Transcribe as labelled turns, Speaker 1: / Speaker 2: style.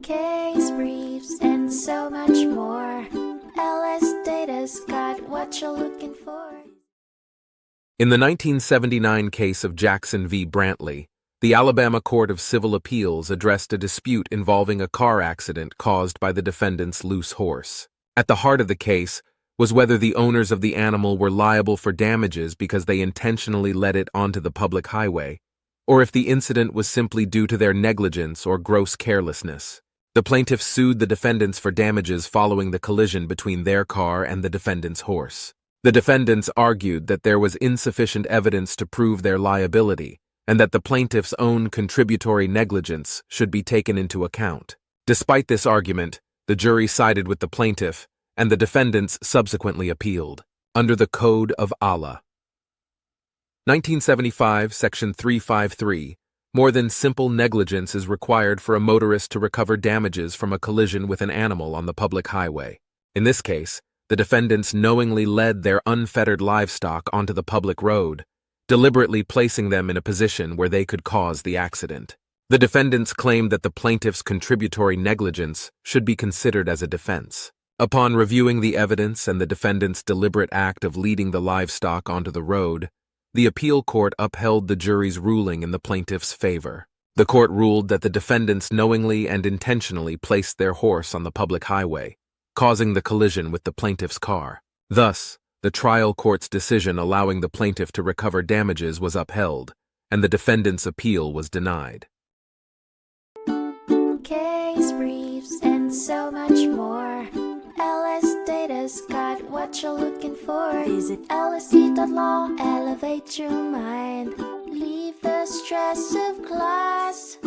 Speaker 1: case briefs, and so much more. LSData's got what you're looking for.
Speaker 2: In the 1979 case of Jackson v. Brantley, the Alabama Court of Civil Appeals addressed a dispute involving a car accident caused by the defendant's loose horse. At the heart of the case was whether the owners of the animal were liable for damages because they intentionally led it onto the public highway, or if the incident was simply due to their negligence or gross carelessness. The plaintiff sued the defendants for damages following the collision between their car and the defendant's horse. The defendants argued that there was insufficient evidence to prove their liability, and that the plaintiff's own contributory negligence should be taken into account. Despite this argument, the jury sided with the plaintiff, and the defendants subsequently appealed. Under the Code of Ala. 1975, Section 353, more than simple negligence is required for a motorist to recover damages from a collision with an animal on the public highway. In this case, the defendants knowingly led their unfettered livestock onto the public road, deliberately placing them in a position where they could cause the accident. The defendants claimed that the plaintiff's contributory negligence should be considered as a defense. Upon reviewing the evidence and the defendant's deliberate act of leading the livestock onto the road, the appeal court upheld the jury's ruling in the plaintiff's favor. The court ruled that the defendants knowingly and intentionally placed their horse on the public highway, causing the collision with the plaintiff's car. Thus, the trial court's decision allowing the plaintiff to recover damages was upheld, and the defendant's appeal was denied.
Speaker 1: Case briefs, and so much more. LSData's got what you're looking for. Visit LSD.law, elevate your mind. Leave the stress of class.